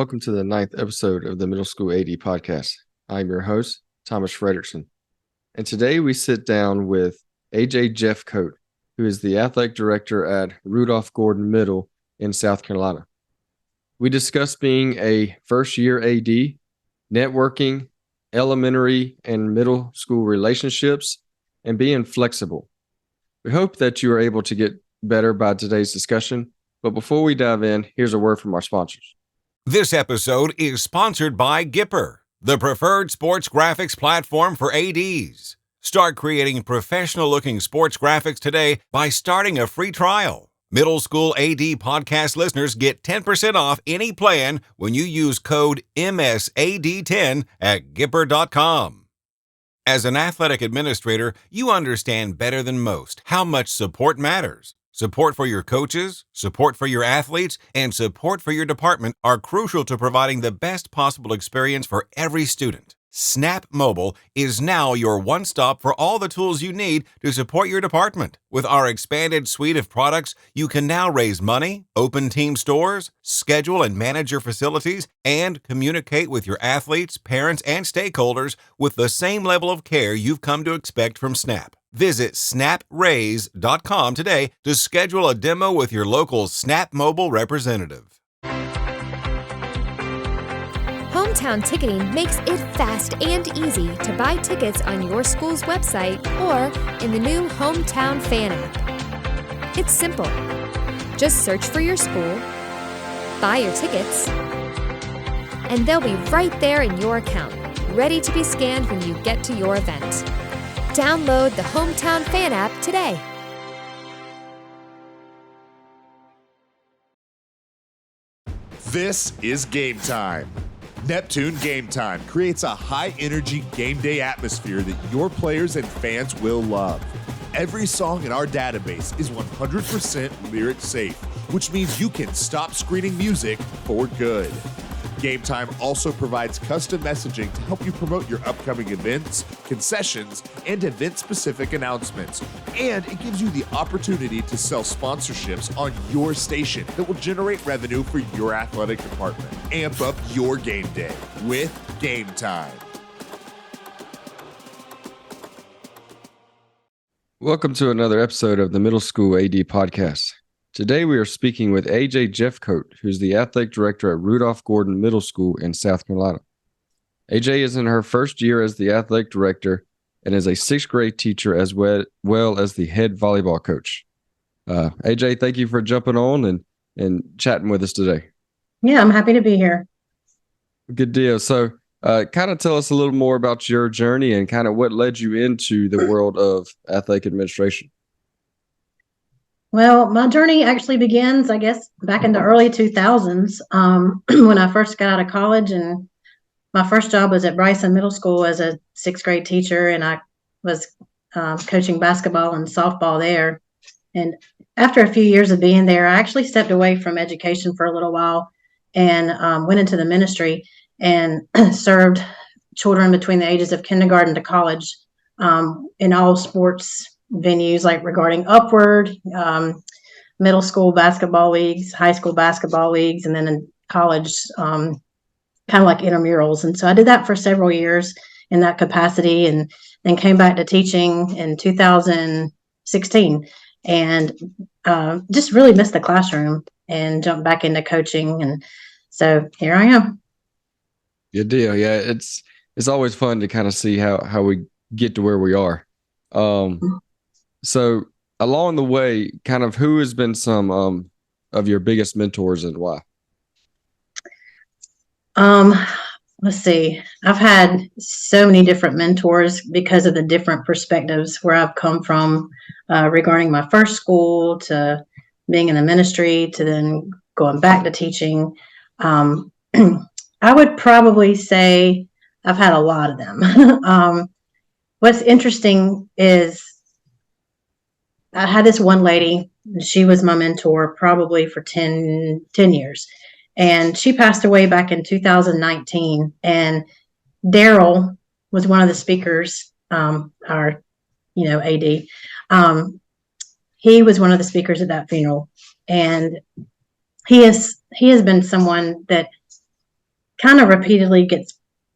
welcome to the 9th episode of the Middle School AD podcast. I'm your host, Thomas Frederickson. And today we sit down with AJ Jeffcoat, who is the athletic director at Rudolph Gordon Middle in South Carolina. We discuss being a first-year AD, networking, elementary and middle school relationships, and being flexible. We hope that you are able to get better by today's discussion. But before we dive in, here's a word from our sponsors. This episode is sponsored by Gipper, the preferred sports graphics platform for ADs. Start creating professional-looking sports graphics today by starting a free trial. Middle School AD podcast listeners get 10% off any plan when you use code MSAD10 at Gipper.com. As an athletic administrator, you understand better than most how much support matters. Support for your coaches, support for your athletes, and support for your department are crucial to providing the best possible experience for every student. Snap Mobile is now your one-stop for all the tools you need to support your department. With our expanded suite of products, you can now raise money, open team stores, schedule and manage your facilities, and communicate with your athletes, parents, and stakeholders with the same level of care you've come to expect from Snap. Visit snapraise.com today to schedule a demo with your local Snap Mobile representative. Hometown Ticketing makes it fast and easy to buy tickets on your school's website or in the new Hometown Fan app. It's simple. Just search for your school, buy your tickets, and they'll be right there in your account, ready to be scanned when you get to your event. Download the Hometown Fan app today. This is Game Time. Neptune Game Time creates a high-energy game day atmosphere that your players and fans will love. Every song in our database is 100% lyric safe, which means you can stop screening music for good. Game Time also provides custom messaging to help you promote your upcoming events, concessions, and event-specific announcements. And it gives you the opportunity to sell sponsorships on your station that will generate revenue for your athletic department. Amp up your game day with Game Time. Welcome to another episode of the Middle School AD podcast. Today we are speaking with AJ Jeffcoat, who's the athletic director at Rudolph Gordon Middle School in South Carolina. AJ is in her first year as the athletic director and is a sixth grade teacher as well as the head volleyball coach. AJ, thank you for jumping on and chatting with us today. Yeah, I'm happy to be here. Good deal. So kind of tell us a little more about your journey and kind of what led you into the world of athletic administration. Well, my journey actually begins, I guess, back in the early 2000s when I first got out of college. And my first job was at Bryson Middle School as a sixth grade teacher. And I was coaching basketball and softball there. And after a few years of being there, I actually stepped away from education for a little while and went into the ministry and served children between the ages of kindergarten to college in all sports venues, like regarding Upward, middle school basketball leagues, high school basketball leagues, and then in college, kind of like intramurals. And so I did that for several years in that capacity, and then came back to teaching in 2016 and just really missed the classroom and jumped back into coaching. And so here I am. Good deal. Yeah, it's always fun to kind of see how we get to where we are. So along the way, kind of who has been some of your biggest mentors and why? Let's see. I've had so many different mentors because of the different perspectives where I've come from regarding my first school to being in the ministry to then going back to teaching. I would probably say I've had a lot of them. What's interesting is I had this one lady, she was my mentor probably for 10 years. And she passed away back in 2019. And Daryl was one of the speakers, our, AD. He was one of the speakers at that funeral. And he has been someone that kind of repeatedly gets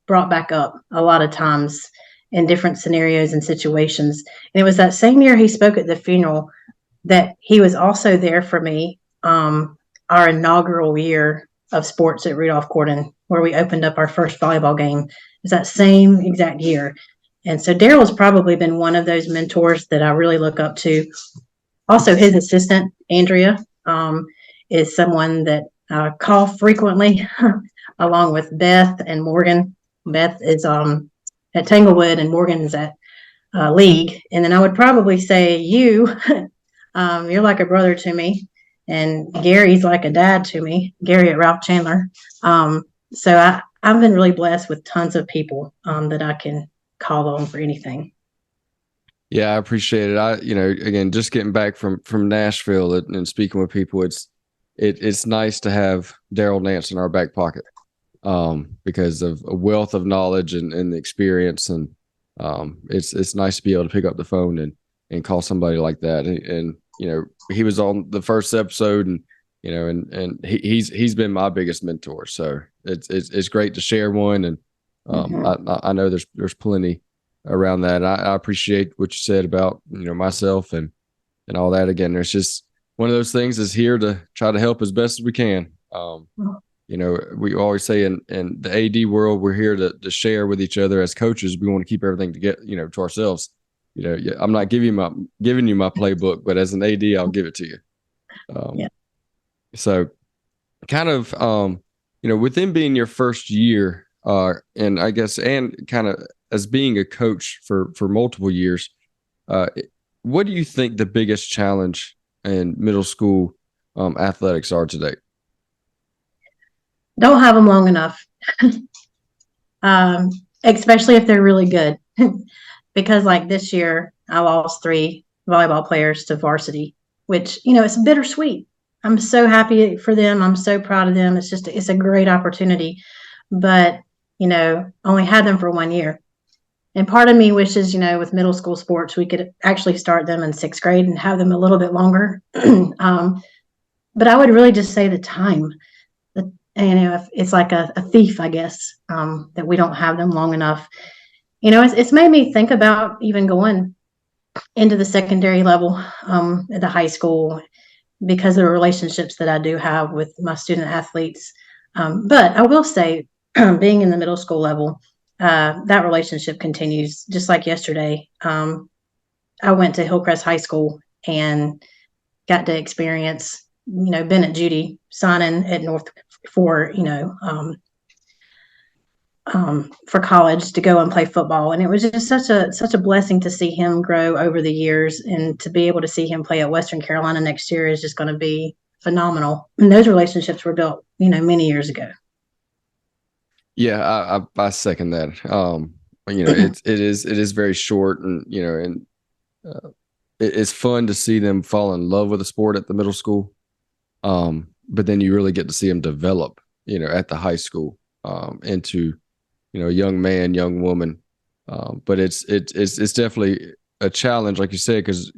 brought back up a lot of times in different scenarios and situations. And it was that same year he spoke at the funeral that he was also there for me, our inaugural year of sports at Rudolph Gordon, where we opened up our first volleyball game. It was that same exact year. And so Daryl's probably been one of those mentors that I really look up to. Also, his assistant, Andrea, is someone that I call frequently, along with Beth and Morgan. Beth is at Tanglewood, and Morgan is at League. And then I would probably say you, you're like a brother to me, and Gary's like a dad to me, Gary at Ralph Chandler. So I've been really blessed with tons of people that I can call on for anything. Yeah, I appreciate it. Again, just getting back from Nashville and speaking with people, it's nice to have Daryl Nance in our back pocket, because of a wealth of knowledge and the experience. And it's nice to be able to pick up the phone and call somebody like that. And he was on the first episode, and he's been my biggest mentor. So it's great to share one. And I know there's plenty around that. I appreciate what you said about myself and all that. Again, there's just one of those things is here to try to help as best as we can. We always say in the AD world, we're here to share with each other as coaches. We want to keep everything to get to ourselves. I'm not giving you my playbook, but as an AD, I'll give it to you. So kind of within being your first year, and I guess and kind of as being a coach for multiple years, what do you think the biggest challenge in middle school athletics are today? Don't have them long enough, especially if they're really good. Because like this year, I lost 3 volleyball players to varsity, which, it's bittersweet. I'm so happy for them. I'm so proud of them. It's a great opportunity, but, only had them for 1 year. And part of me wishes, with middle school sports, we could actually start them in 6th grade and have them a little bit longer. But I would really just say the time. If it's like a thief, I guess, that we don't have them long enough. It's made me think about even going into the secondary level at the high school because of the relationships that I do have with my student athletes. But I will say, being in the middle school level, that relationship continues. Just like yesterday, I went to Hillcrest High School and got to experience, Bennett Judy signing at North for college to go and play football. And it was just such a blessing to see him grow over the years, and to be able to see him play at Western Carolina next year is just going to be phenomenal. And those relationships were built, many years ago. Yeah, I second that. It is very short, and it's fun to see them fall in love with the sport at the middle school. But then you really get to see them develop, at the high school, into, a young man, young woman. But it's definitely a challenge, like you said, because,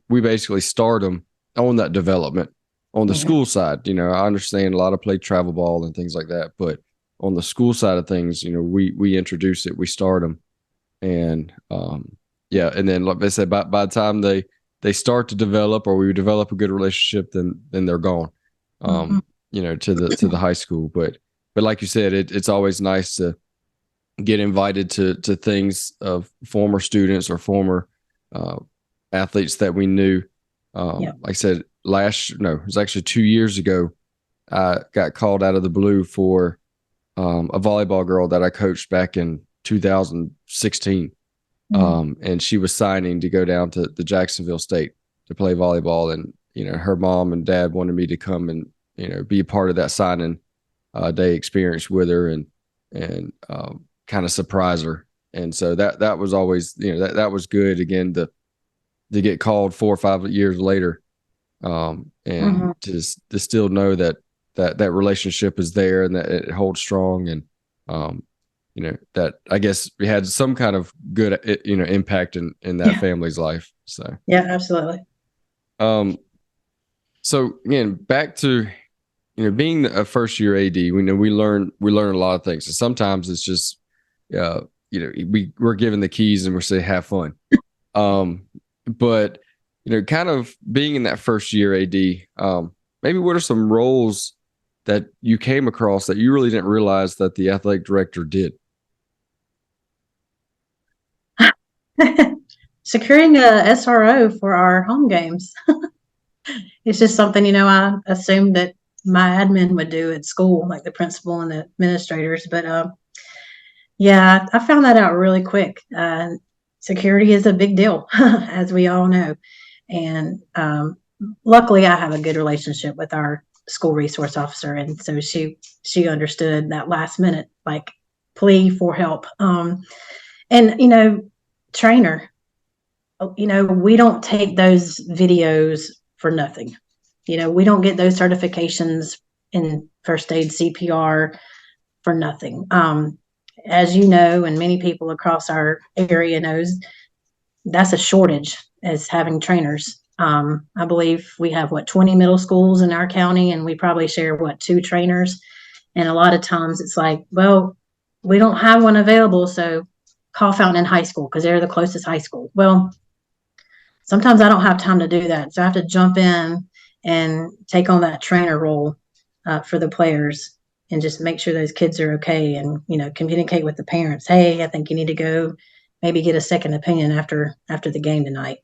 we basically start them on that development on the school side. I understand a lot of play travel ball and things like that, but on the school side of things, we introduce it, we start them. And, and then, like I said, by the time they start to develop, or we develop a good relationship, then they're gone, to the high school. But like you said, it's always nice to get invited to things of former students or former athletes that we knew. Like I said, it was actually 2 years ago, I got called out of the blue for a volleyball girl that I coached back in 2016. And she was signing to go down to the Jacksonville State to play volleyball. And, her mom and dad wanted me to come and, be a part of that signing day experience with her and kind of surprise her. And so that was always, that was good, again, to get called 4 or 5 years later, and to still know that relationship is there and that it holds strong. And, that I guess we had some kind of good, impact in that family's life. So, yeah, absolutely. So again, back to being a first year AD, we know we learn a lot of things. And sometimes it's just, we're given the keys and we're saying, have fun. But, kind of being in that first year AD, maybe what are some roles that you came across that you really didn't realize that the athletic director did? Securing a SRO for our home games. It's just something, I assumed that my admin would do at school, like the principal and the administrators. But yeah, I found that out really quick. Security is a big deal, as we all know. And luckily, I have a good relationship with our school resource officer, and so she understood that last minute plea for help. And trainer, we don't take those videos for nothing. We don't get those certifications in first aid CPR for nothing. As you know, and many people across our area knows, that's a shortage as having trainers. I believe we have 20 middle schools in our county, and we probably share 2 trainers. And a lot of times it's like, well, we don't have one available, so call Fountain High School because they're the closest high school. Well, sometimes I don't have time to do that, so I have to jump in and take on that trainer role for the players and just make sure those kids are okay, and communicate with the parents. Hey, I think you need to go maybe get a second opinion after the game tonight.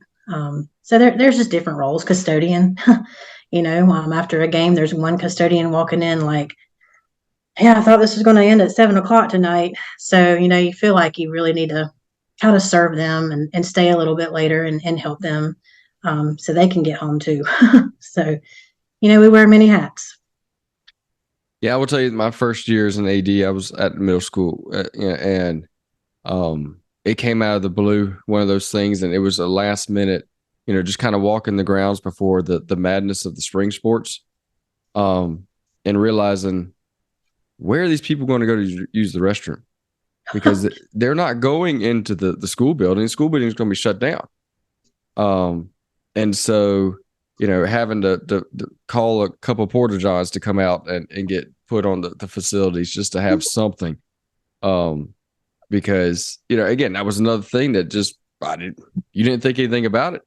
So there's just different roles. Custodian, after a game, there's one custodian walking in like, yeah, I thought this was going to end at 7:00 tonight. So, you feel like you really need to kind of serve them and stay a little bit later and help them so they can get home too. So, we wear many hats. Yeah, I will tell you, my first year as an AD, I was at middle school, and it came out of the blue, one of those things, and it was a last minute, just kind of walking the grounds before the madness of the spring sports, and realizing, where are these people going to go to use the restroom? Because they're not going into the school building. The school building is going to be shut down. And so, having to call a couple of porta johns to come out and get put on the facilities just to have something. Because, again, that was another thing that just, you didn't think anything about it.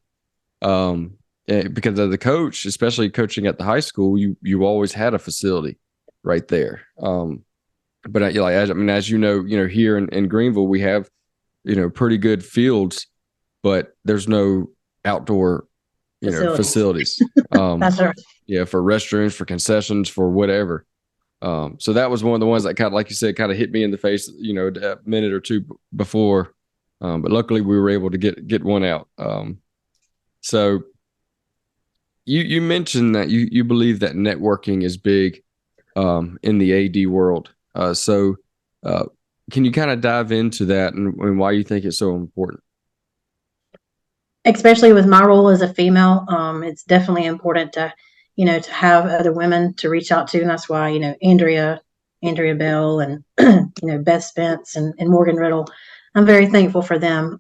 Because as the coach, especially coaching at the high school, you always had a facility right there. But as you know, here in Greenville, we have, pretty good fields, but there's no outdoor, facilities. That's right. Yeah, for restrooms, for concessions, for whatever. So that was one of the ones that kind of, like you said, kind of hit me in the face, a minute or two before. But luckily we were able to get one out. So you mentioned that you believe that networking is big in the AD world. So can you kind of dive into that and why you think it's so important? Especially with my role as a female, it's definitely important to have other women to reach out to. And that's why, Andrea Bell and, Beth Spence and Morgan Riddle, I'm very thankful for them.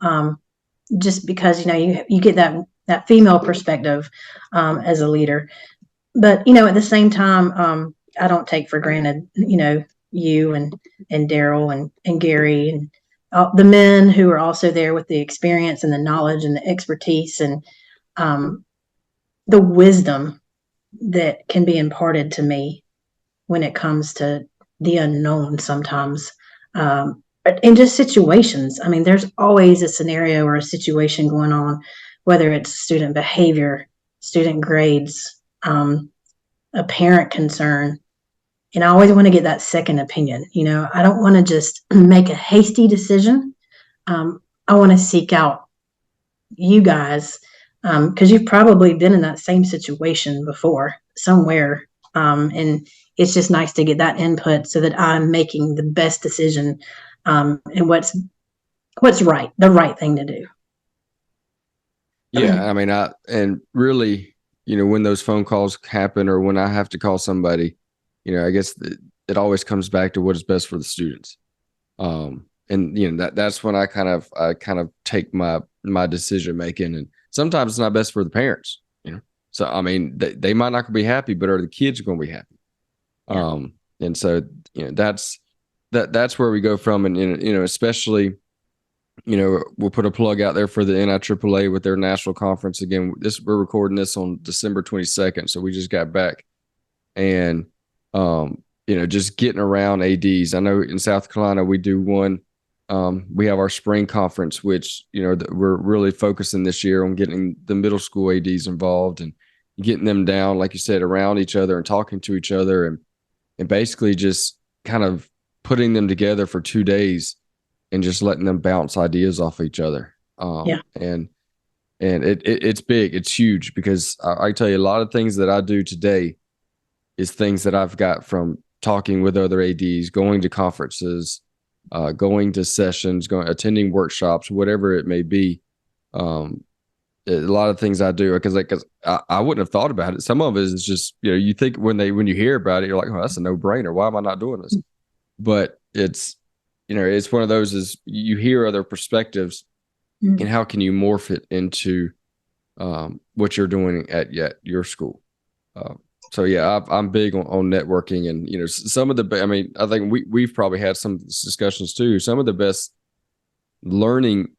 Just because, you get that female perspective as a leader. But, at the same time, I don't take for granted, you and Daryl and Gary and the men who are also there with the experience and the knowledge and the expertise and the wisdom that can be imparted to me when it comes to the unknown sometimes. In just situations. I mean, there's always a scenario or a situation going on, whether it's student behavior, student grades, a parent concern. And I always want to get that second opinion. I don't want to just make a hasty decision. I want to seek out you guys because you've probably been in that same situation before somewhere. And it's just nice to get that input so that I'm making the best decision and what's right, the right thing to do. Yeah, I mean, and really, when those phone calls happen or when I have to call somebody, I guess it always comes back to what is best for the students. And that's when I kind of take my decision making, and sometimes it's not best for the parents. So I mean, they might not be happy, but are the kids going to be happy? Yeah. And so, that's where we go from. And, especially, we'll put a plug out there for the NIAAA with their national conference. Again, we're recording this on December 22nd. So we just got back, and, just getting around ADs. I know in South Carolina, we do one. We have our spring conference, which, we're really focusing this year on getting the middle school ADs involved and getting them down, like you said, around each other and talking to each other, and basically just kind of putting them together for 2 days and just letting them bounce ideas off each other. And it's big, it's huge, because I tell you, a lot of things that I do today is things that I've got from talking with other ADs, going to conferences, going to sessions, attending workshops, whatever it may be. A lot of things I do because I wouldn't have thought about it. Some of it is just, you think when you hear about it, you're like, oh, that's a no brainer. Why am I not doing this? But it's one of those, is you hear other perspectives, and how can you morph it into what you're doing at your school. So yeah, I'm big on networking, and some of the. I think we've probably had some discussions too. Some of the best learning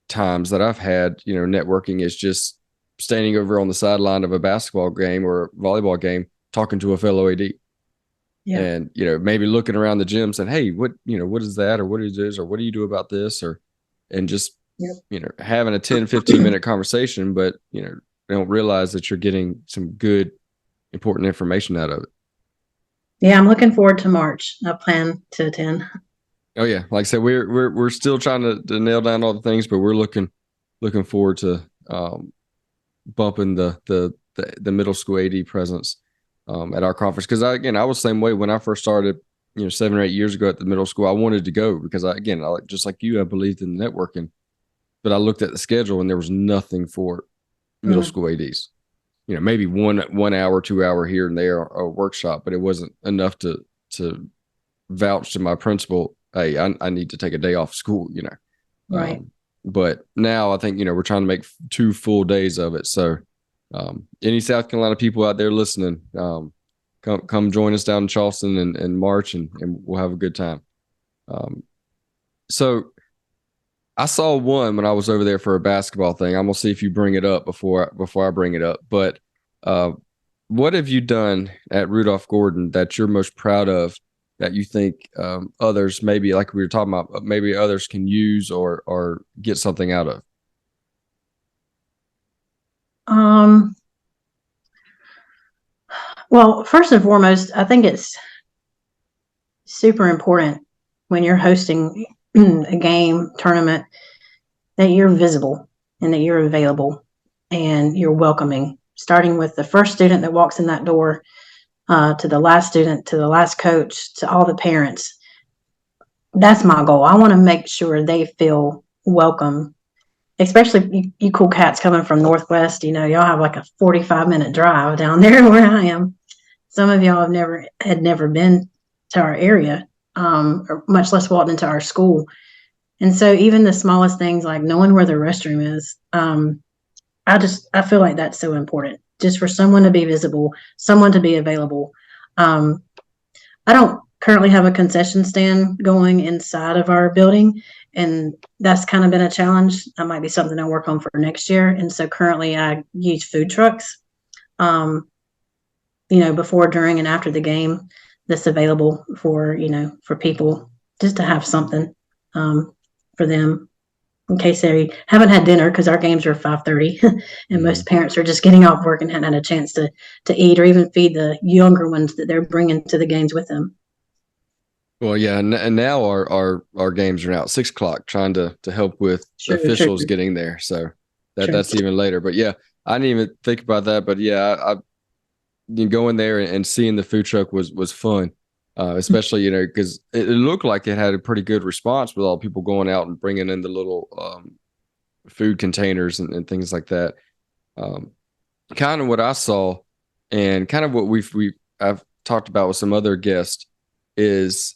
times that I've had, networking, is just standing over on the sideline of a basketball game or a volleyball game, talking to a fellow AD. Yeah. And, maybe looking around the gym saying, hey, what is that? Or what is this? Or what do you do about this? And just, having a 10, 15 minute conversation, but, they don't realize that you're getting some good, important information out of it. Yeah. I'm looking forward to March. I plan to attend. Oh yeah. Like I said, we're still trying to nail down all the things, but we're looking forward to, bumping the middle school AD presence, at our conference. Cause I was the same way when I first started, 7 or 8 years ago at the middle school. I wanted to go because I just like you, I believed in networking, but I looked at the schedule and there was nothing for middle school ADs. Maybe 1 hour, 2 hour here and there, a workshop, but it wasn't enough to vouch to my principal, hey, I need to take a day off school, Right. But now I think, we're trying to make 2 full days of it. So, any South Carolina people out there listening, come join us down in Charleston in March, and we'll have a good time. So I saw one when I was over there for a basketball thing. I'm going to see if you bring it up before I bring it up. But what have you done at Rudolph Gordon that you're most proud of, that you think others, maybe like we were talking about, maybe others can use or get something out of? Well, first and foremost, I think it's super important when you're hosting a game tournament that you're visible and that you're available and you're welcoming, starting with the first student that walks in that door, to the last student, to the last coach, to all the parents. That's my goal. I want to make sure they feel welcome, especially you cool cats coming from Northwest. Y'all have like a 45-minute drive down there where I am. Some of y'all had never been to our area, or much less walked into our school. And so even the smallest things like knowing where the restroom is, I feel like that's so important, just for someone to be visible, someone to be available. I don't currently have a concession stand going inside of our building, and that's kind of been a challenge. That might be something I'll work on for next year. And so currently I use food trucks, before, during, and after the game, that's available for people, just to have something for them in case they haven't had dinner, because our games are 5:30 and most parents are just getting off work and hadn't had a chance to eat, or even feed the younger ones that they're bringing to the games with them. Well, yeah, and now our games are now at 6:00, trying to help with officials getting there. So that's even later. But yeah, I didn't even think about that. But yeah, I going there and seeing the food truck was fun, especially because it looked like it had a pretty good response with all people going out and bringing in the little food containers and things like that. Kind of what I saw, and kind of what I've talked about with some other guests, is,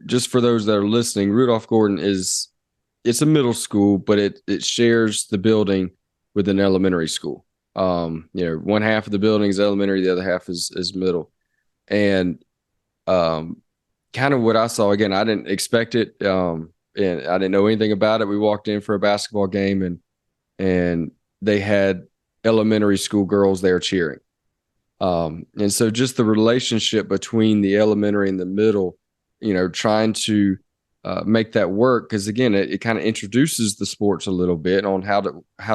just for those that are listening, Rudolph Gordon it's a middle school, but it shares the building with an elementary school. One half of the building is elementary, the other half is middle. And kind of what I saw, again, I didn't expect it. And I didn't know anything about it. We walked in for a basketball game and they had elementary school girls there cheering. And so just the relationship between the elementary and the middle, trying to make that work. Cause again, it kind of introduces the sports a little bit on how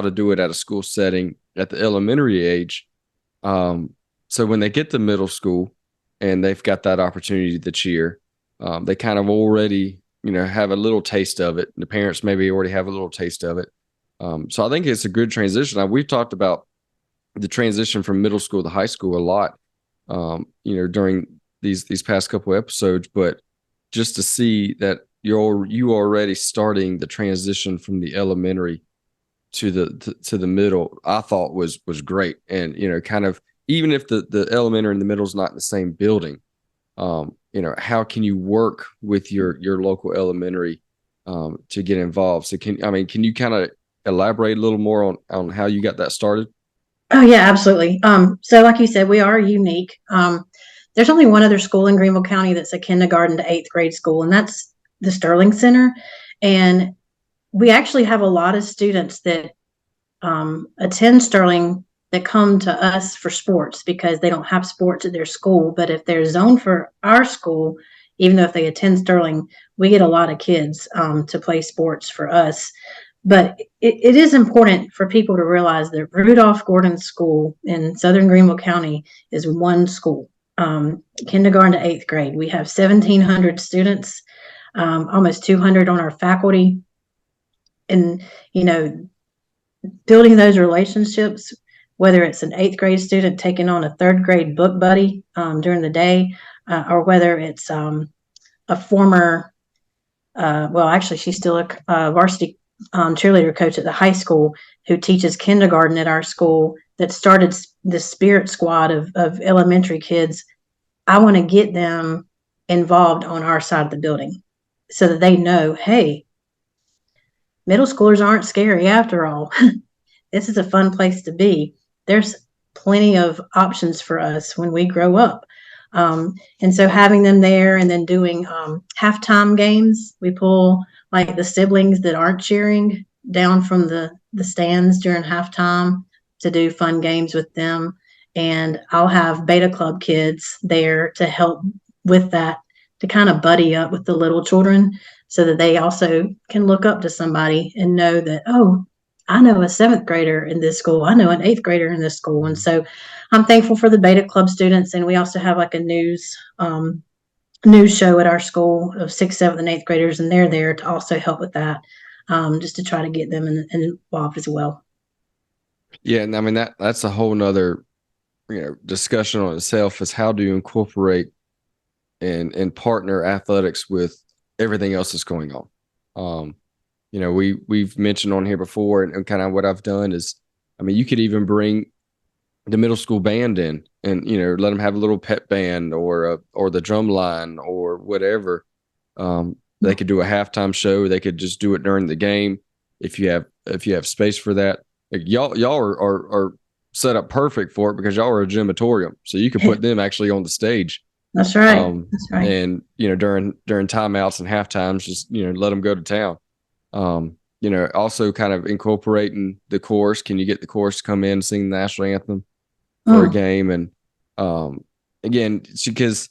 to do it at a school setting at the elementary age. So when they get to middle school and they've got that opportunity to cheer, they kind of already, have a little taste of it. The parents maybe already have a little taste of it. So I think it's a good transition. Now, we've talked about the transition from middle school to high school a lot, during these past couple of episodes, but just to see that you already starting the transition from the elementary to the middle, I thought was great. And, kind of, even if the elementary and the middle is not in the same building, how can you work with your local elementary to get involved? So can you kind of elaborate a little more on how you got that started? Oh yeah, absolutely. So like you said, we are unique. There's only one other school in Greenville County that's a kindergarten to 8th grade school, and that's the Sterling Center. And we actually have a lot of students that attend Sterling that come to us for sports because they don't have sports at their school. But if they're zoned for our school, even though if they attend Sterling, we get a lot of kids to play sports for us. But it is important for people to realize that Rudolph Gordon School in Southern Greenville County is one school, kindergarten to 8th grade. We have 1,700 students, almost 200 on our faculty. And, building those relationships, whether it's an 8th grade student taking on a 3rd grade book buddy during the day, or whether it's a former, actually, she's still a varsity cheerleader coach at the high school who teaches kindergarten at our school that started the spirit squad of elementary kids. I want to get them involved on our side of the building so that they know, hey, middle schoolers aren't scary after all. This is a fun place to be. There's plenty of options for us when we grow up. And so having them there and then doing halftime games, we pull like the siblings that aren't cheering down from the stands during halftime to do fun games with them. And I'll have Beta Club kids there to help with that, to kind of buddy up with the little children so that they also can look up to somebody and know that, oh, I know a 7th grader in this school. I know an 8th grader in this school. And so I'm thankful for the Beta Club students. And we also have like a news show at our school of 6th, 7th, and 8th graders, and they're there to also help with that, just to try to get them involved as well. Yeah, and that's a whole nother discussion on itself, is how do you incorporate and partner athletics with everything else that's going on. We've mentioned on here before, and kind of what I've done is, you could even bring the middle school band in and, let them have a little pep band or the drum line or whatever. They could do a halftime show. They could just do it during the game. If you have space for that, like y'all are set up perfect for it because y'all are a gymatorium. So you could put them actually on the stage. That's right. That's right. And, during timeouts and half times, just, let them go to town. Also kind of incorporating the chorus. Can you get the chorus to come in and sing the national anthem for a game? And again, because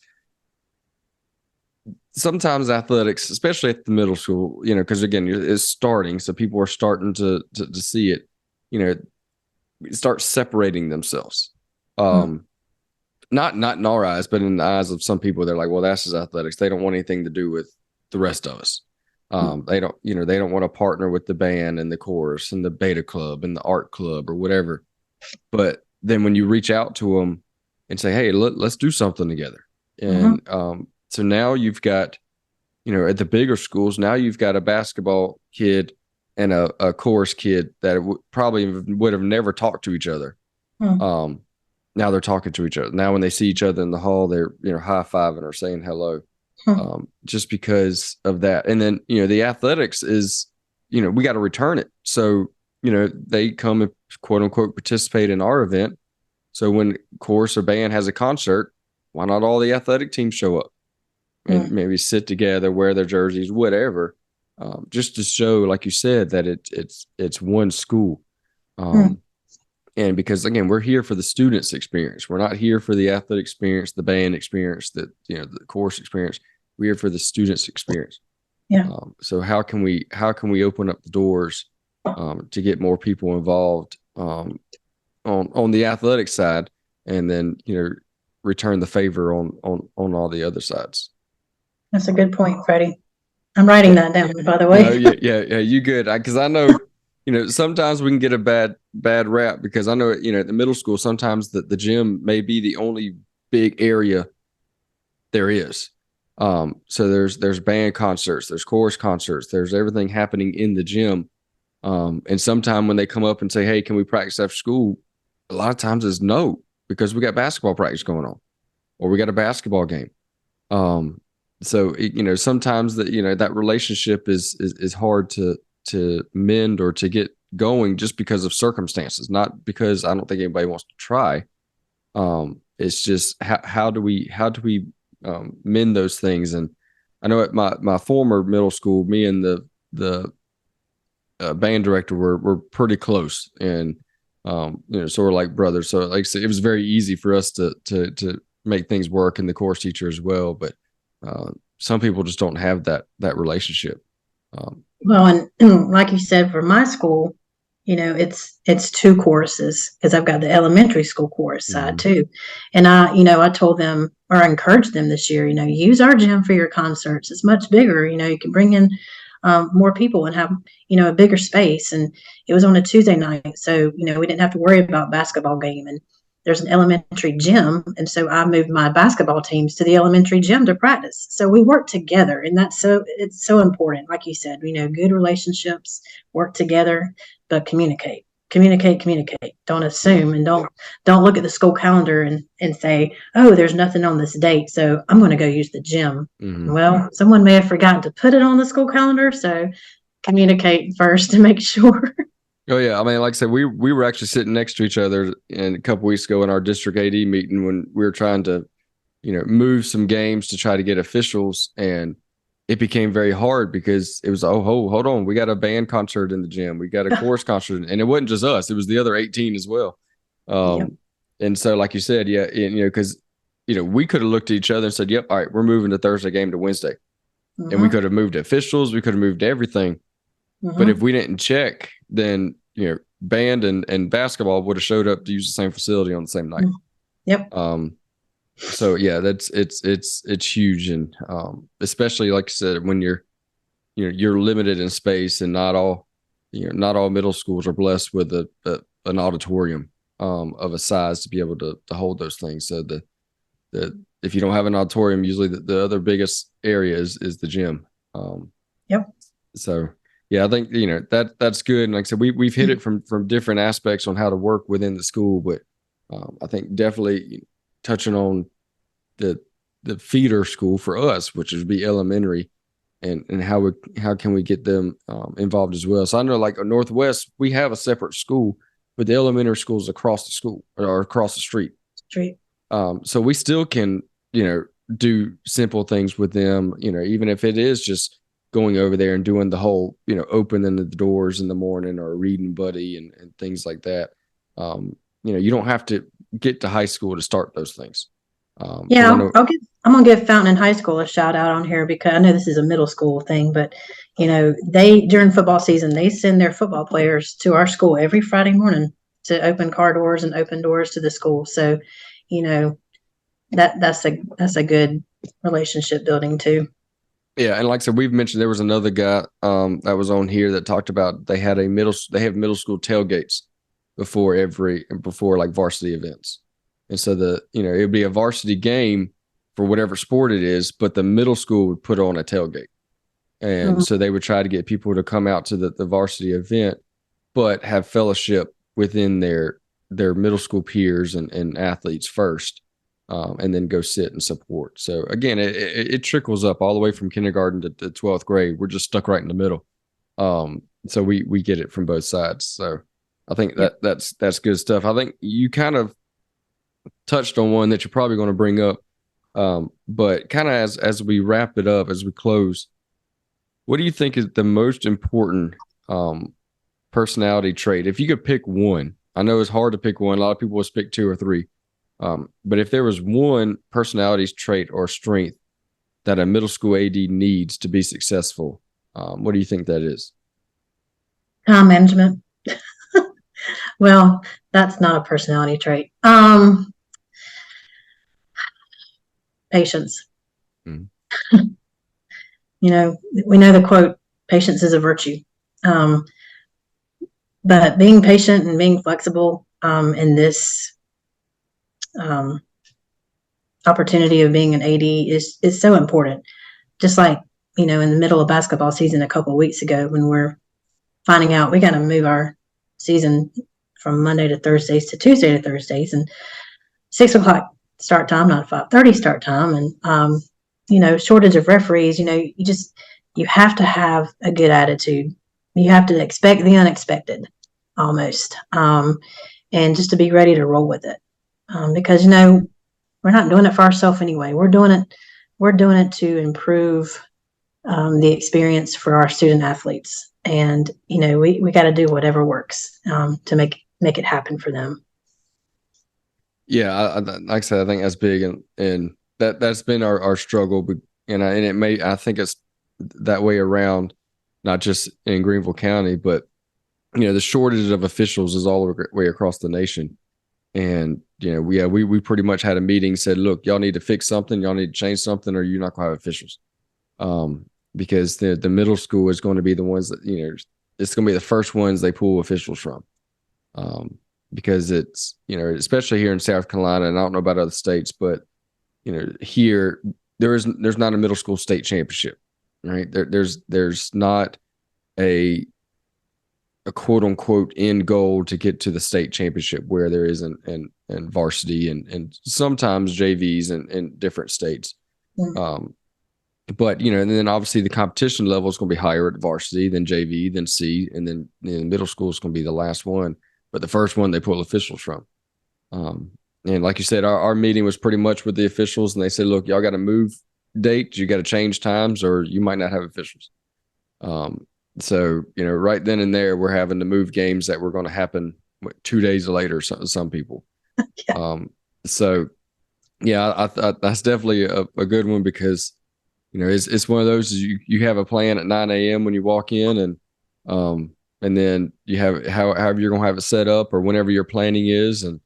sometimes athletics, especially at the middle school, because again, it's starting, so people are starting to see it, start separating themselves. Not in our eyes, but in the eyes of some people, they're like, well, that's just athletics. They don't want anything to do with the rest of us. They don't want to partner with the band and the chorus and the Beta Club and the art club or whatever. But then when you reach out to them and say, hey, let's do something together. And so now you've got, at the bigger schools, now you've got a basketball kid and a chorus kid that probably would have never talked to each other. Now they're talking to each other. Now when they see each other in the hall, they're, high-fiving or saying hello. Just because of that. And then, the athletics is, we got to return it. So, they come and quote unquote participate in our event. So when chorus or band has a concert, why not all the athletic teams show up? and maybe sit together, wear their jerseys, whatever, just to show, like you said, that it's one school. And because, again, we're here for the students' experience. We're not here for the athletic experience, the band experience, the course experience. We're here for the students' experience. Yeah. So how can we open up the doors to get more people involved on the athletic side, and then return the favor on all the other sides? That's a good point, Freddie. I'm writing that down, by the way. No, yeah, you good? Because I know, sometimes we can get a bad rap, because I know, at the middle school, sometimes the gym may be the only big area there is. So there's band concerts, there's chorus concerts, there's everything happening in the gym. And sometime when they come up and say, hey, can we practice after school? A lot of times it's no, because we got basketball practice going on, or we got a basketball game. So sometimes that relationship is hard to mend or to get going, just because of circumstances, not because I don't think anybody wants to try. It's just how do we mend those things? And I know at my former middle school, me and the band director were pretty close, and sort of like brothers. So like I said, it was very easy for us to make things work, and the course teacher as well. But some people just don't have that relationship. Well, and like you said, for my school, it's two courses, because I've got the elementary school chorus side too. And I told them, or encouraged them this year, use our gym for your concerts. It's much bigger. You can bring in more people and have, a bigger space. And it was on a Tuesday night. So, we didn't have to worry about basketball game, and there's an elementary gym. And so I moved my basketball teams to the elementary gym to practice. So we work together, and it's so important. Like you said, good relationships, work together, but communicate. Don't assume, and don't look at the school calendar and say, oh, there's nothing on this date, so I'm going to go use the gym. Well, someone may have forgotten to put it on the school calendar. So communicate first to make sure. Oh yeah, I mean, like I said, we were actually sitting next to each other a couple weeks ago in our district AD meeting, when we were trying to, move some games to try to get officials, and it became very hard, because it was, hold on, we got a band concert in the gym, we got a chorus concert, and it wasn't just us; it was the other 18 as well. And so, like you said, yeah, because we could have looked at each other and said, "Yep, all right, we're moving the Thursday game to Wednesday," and we could have moved officials, we could have moved everything. But if we didn't check, then band and basketball would have showed up to use the same facility on the same night. Yep. So yeah, it's huge, and especially, like I said, when you're limited in space, and not all middle schools are blessed with an auditorium of a size to be able to hold those things. So the if you don't have an auditorium, usually the other biggest area is the gym. Yep. So yeah, I think that's good. And like I said, we've hit it from different aspects on how to work within the school, but I think definitely touching on the feeder school for us, which would be elementary, and how can we get them involved as well. So I know, like Northwest, we have a separate school, but the elementary school is across the school, or across the street. So we still can do simple things with them, even if it is just going over there and doing the whole, opening the doors in the morning, or reading buddy and things like that. You don't have to get to high school to start those things. I'm going to give Fountain High School a shout out on here, because I know this is a middle school thing, but they, during football season, they send their football players to our school every Friday morning to open car doors and open doors to the school. So, that's a good relationship building too. Yeah, and like I said, we've mentioned there was another guy that was on here that talked about they have middle school tailgates before like varsity events, and so it would be a varsity game for whatever sport it is, but the middle school would put on a tailgate, and so they would try to get people to come out to the varsity event, but have fellowship within their middle school peers and athletes first. And then go sit and support. So again, it trickles up all the way from kindergarten to 12th grade. We're just stuck right in the middle. So we get it from both sides. So I think that's good stuff. I think you kind of touched on one that you're probably going to bring up But kind of as we wrap it up, as we close, what do you think is the most important personality trait? If you could pick one, I know it's hard to pick one. A lot of people will pick two or three. But if there was one personality trait or strength that a middle school AD needs to be successful, what do you think that is? Time management. Well, that's not a personality trait. Patience. Mm. You know, we know the quote, patience is a virtue. But being patient and being flexible in this opportunity of being an AD is so important. Just like, in the middle of basketball season a couple of weeks ago, when we're finding out we got to move our season from Monday to Thursdays to Tuesday to Thursdays, and 6:00 start time, not 5:30 start time, and shortage of referees. You have to have a good attitude. You have to expect the unexpected, almost, and just to be ready to roll with it, because we're not doing it for ourselves anyway. We're doing it to improve the experience for our student athletes, and we got to do whatever works to make it happen for them. Yeah, like I said, I think that's big, and that's been our struggle. And I think it's that way around, not just in Greenville County, but the shortage of officials is all the way across the nation. And we pretty much had a meeting, said, look, y'all need to fix something, y'all need to change something, or you're not going to have officials. Because the middle school is going to be the ones that it's going to be the first ones they pull officials from. Because it's especially here in South Carolina, and I don't know about other states, but here there's not a middle school state championship, right? There's not a quote unquote end goal to get to the state championship where there is in varsity and sometimes JVs in different states. Mm-hmm. But and then obviously the competition level is going to be higher at varsity than JV, then C, and then middle school is going to be the last one. But the first one they pull officials from. And like you said, our meeting was pretty much with the officials, and they said, look, y'all got to move dates, you got to change times, or you might not have officials. So, right then and there, we're having to move games that were going to happen 2 days later, some people. Yeah. So, yeah, I that's definitely a good one, because, it's one of those, you have a plan at 9 a.m. when you walk in, and then you have however you're going to have it set up, or whenever your planning is. And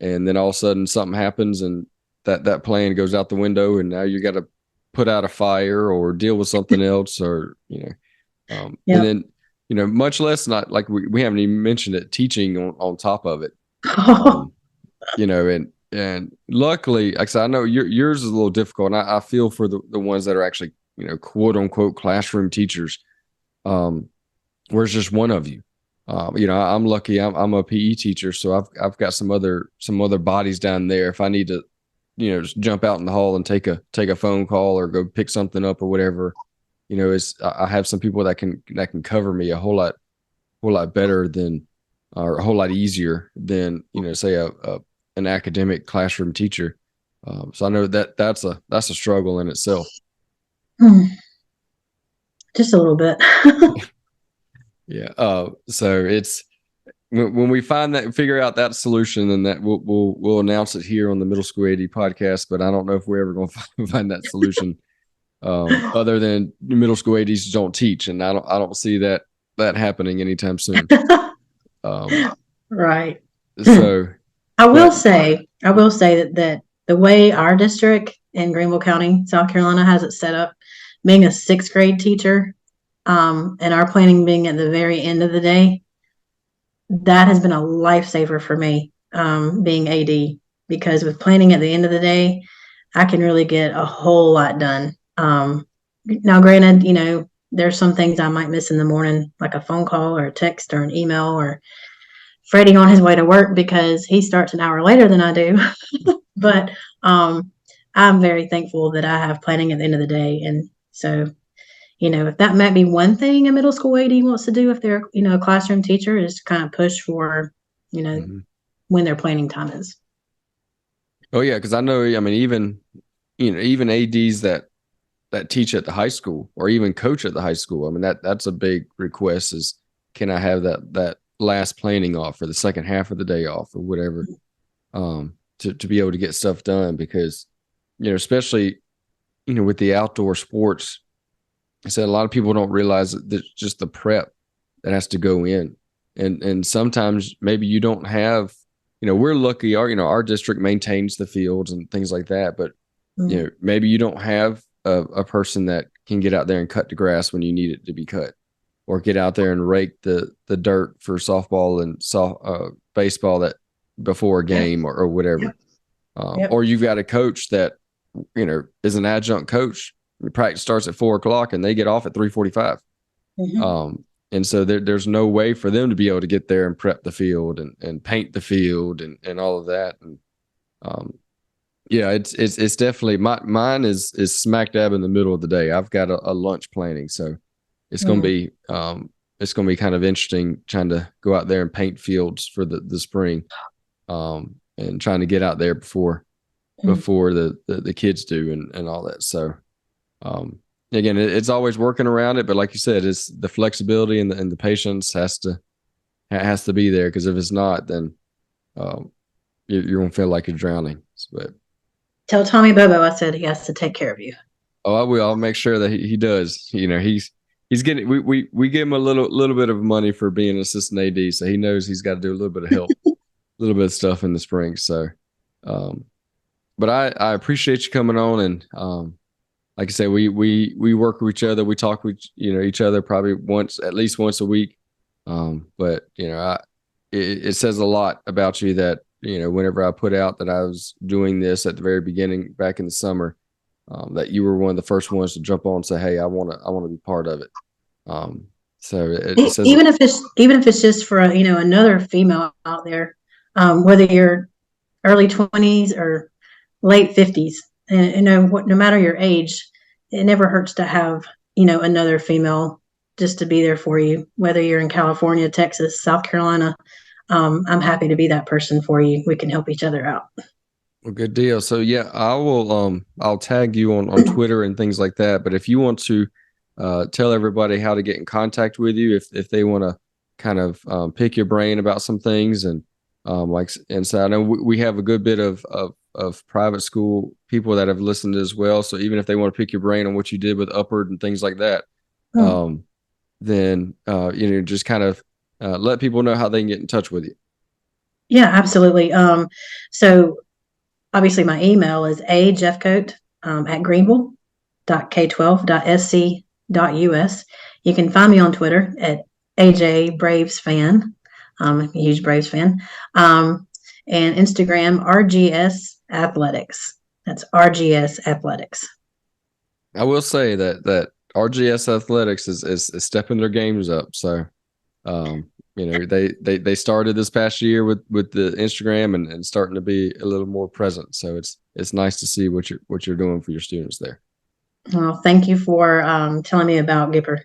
then all of a sudden something happens, and that plan goes out the window, and now you got to put out a fire or deal with something else, or, and then, much less, not like we haven't even mentioned it, teaching on top of it. And luckily, like I said, I know yours is a little difficult, and I feel for the ones that are actually, quote unquote classroom teachers. Where's just one of you? I'm lucky. I'm a PE teacher, so I've got some other bodies down there. If I need to, just jump out in the hall and take a phone call or go pick something up or whatever, I have some people that can cover me a whole lot better than, or a whole lot easier than, say an academic classroom teacher. So I know that's a struggle in itself. Just a little bit. Yeah. So it's when we figure out that solution, then that we'll announce it here on the Middle School AD podcast. But I don't know if we're ever going to find that solution, other than middle school ADs don't teach, and I don't see that happening anytime soon. Right. So I will say that the way our district in Greenville County, South Carolina, has it set up, being a sixth grade teacher, and our planning being at the very end of the day, that has been a lifesaver for me, being AD, because with planning at the end of the day, I can really get a whole lot done. Now, granted, there's some things I might miss in the morning, like a phone call or a text or an email, or Freddie on his way to work because he starts an hour later than I do. But I'm very thankful that I have planning at the end of the day. And so, if that might be one thing a middle school AD wants to do, if they're, a classroom teacher, is kind of push for, when their planning time is. Oh yeah, because I know, even even ADs that teach at the high school or even coach at the high school. I mean, that's a big request is, can I have that last planning off or the second half of the day off or whatever, to be able to get stuff done, because, especially, with the outdoor sports, I said a lot of people don't realize that just the prep that has to go in. And sometimes maybe you don't have, we're lucky, our district maintains the fields and things like that, but maybe you don't have a person that can get out there and cut the grass when you need it to be cut, or get out there and rake the dirt for softball and baseball that before a game or whatever. Or you've got a coach that, is an adjunct coach. Practice starts at 4:00 and they get off at 3:45. And so there's no way for them to be able to get there and prep the field and paint the field and all of that. And it's definitely mine is smack dab in the middle of the day. I've got a lunch planning, so it's going to be kind of interesting trying to go out there and paint fields for the spring, and trying to get out there before the kids do and all that. So again, it's always working around it, but like you said, it's the flexibility and the patience has to be there, because if it's not, then you're going to feel like you're drowning. But tell Tommy Bobo I said he has to take care of you. Oh, I will. I'll make sure that he does. He's getting, we give him a little bit of money for being an assistant AD, so he knows he's got to do a little bit of help, a little bit of stuff in the spring. So, but I appreciate you coming on, and like I said, we work with each other. We talk with each other probably at least once a week. But it says a lot about you that whenever I put out that I was doing this at the very beginning back in the summer, that you were one of the first ones to jump on and say, "Hey, I want to be part of it." So it says, even if it's just for another female out there, whether you're early 20s or late 50s, and no matter your age, it never hurts to have another female just to be there for you, whether you're in California, Texas, South Carolina. I'm happy to be that person for you. We can help each other out. Well, good deal. So yeah, I will. I'll tag you on Twitter and things like that. But if you want to tell everybody how to get in contact with you, if they want to kind of pick your brain about some things, and so I know we have a good bit of private school people that have listened as well. So even if they want to pick your brain on what you did with Upward and things like that, then just kind of let people know how they can get in touch with you. Yeah, absolutely. So obviously my email is Jeffcoat at greenville.k12.sc.us. You can find me on Twitter at AJ Braves fan. I'm a huge Braves fan. And Instagram, RGS Athletics. That's RGS Athletics. I will say that RGS Athletics is stepping their games up. So, they started this past year with the Instagram and starting to be a little more present. So it's nice to see what you're doing for your students there. Well, thank you for telling me about Gipper.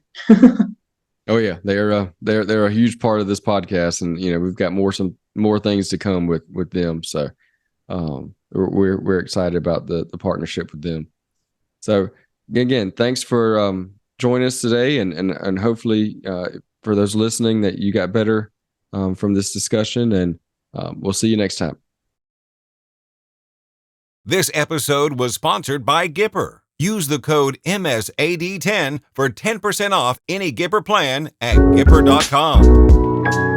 Oh yeah, they're a huge part of this podcast, and we've got more things to come with them. So we're excited about the partnership with them. So again, thanks for joining us today, and hopefully for those listening that you got better from this discussion, and we'll see you next time. This episode was sponsored by Gipper. Use the code MSAD10 for 10% off any Gipper plan at Gipper.com.